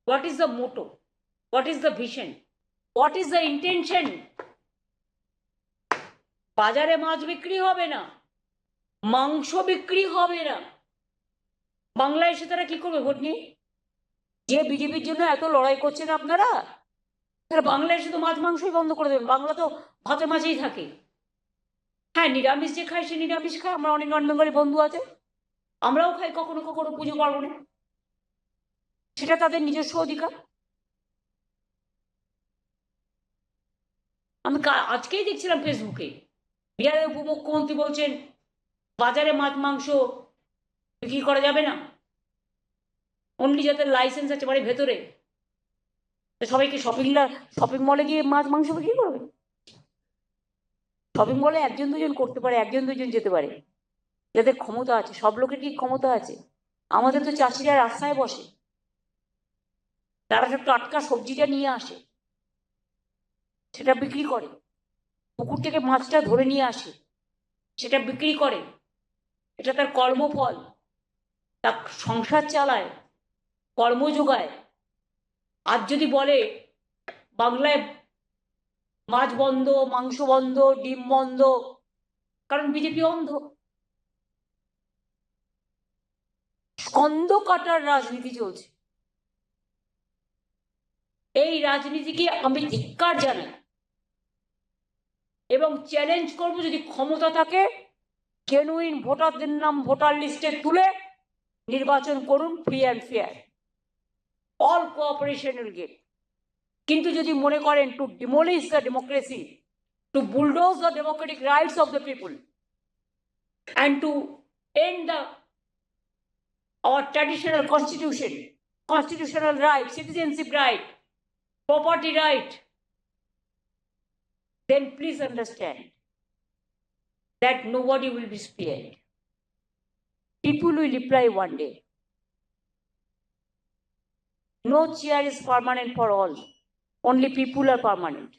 What is the motto? What is the vision? What is the intention? বাজারে মাছ বিক্রি হবে না, মাংস বিক্রি হবে না, বাংলায় এসে তারা কি করবে ভোট নিয়ে? যে বিজেপির জন্য এত লড়াই করছেন আপনারা, তারা বাংলায় এসে তো মাছ মাংসই বন্ধ করে দেবেন। বাংলা তো ভাতে মাছেই থাকে। হ্যাঁ, নিরামিষ যে খায় সে নিরামিষ খায়, আমরা অনেক নন বেঙ্গলি বন্ধু আছে, আমরাও খাই কখনো কখনো পুজো পার্বণে, সেটা তাদের নিজস্ব অধিকার। আমি আজকেই দেখছিলাম ফেসবুকে, বিহারের উপমুখ্যমন্ত্রী বলছেন বাজারে মাছ মাংস বিক্রি করা যাবে না, অনলি যাদের লাইসেন্স আছে বাড়ির ভেতরে। সবাইকে শপিং মলে গিয়ে মাছ মাংস বিক্রি করবে? শপিং মলে একজন দুজন করতে পারে, একজন দুজন যেতে পারে, যাদের ক্ষমতা আছে। সব লোকের কি ক্ষমতা আছে? আমাদের তো চাষিরা রাস্তায় বসে, তারা সব টাটকা সবজিটা নিয়ে আসে, সেটা বিক্রি করে, পুকুর থেকে মাছটা ধরে নিয়ে আসে, সেটা বিক্রি করে, এটা তার কর্মফল, তার সংসার চালায়, কর্ম যোগায়। আজ যদি বলে বাংলায় মাছ বন্ধ, মাংস বন্ধ, ডিম বন্ধ, কারণ বিজেপি অন্ধ। স্কন্দ কাটার রাজনীতি চলছে। এই রাজনীতিকে আমি ধিক্কার জানাই এবং চ্যালেঞ্জ করব, যদি ক্ষমতা থাকে জেনুইন ভোটারদের নাম ভোটার লিস্টে তুলে নির্বাচন করুন, free and fair, all cooperation will get. কিন্তু যদি মনে করেন to demolish the democracy, to bulldoze the democratic rights of the people and to end our traditional constitution, constitutional right, citizenship right, property right, then please understand that nobody will be spared. People will reply one day. No chair is permanent for all. Only people are permanent.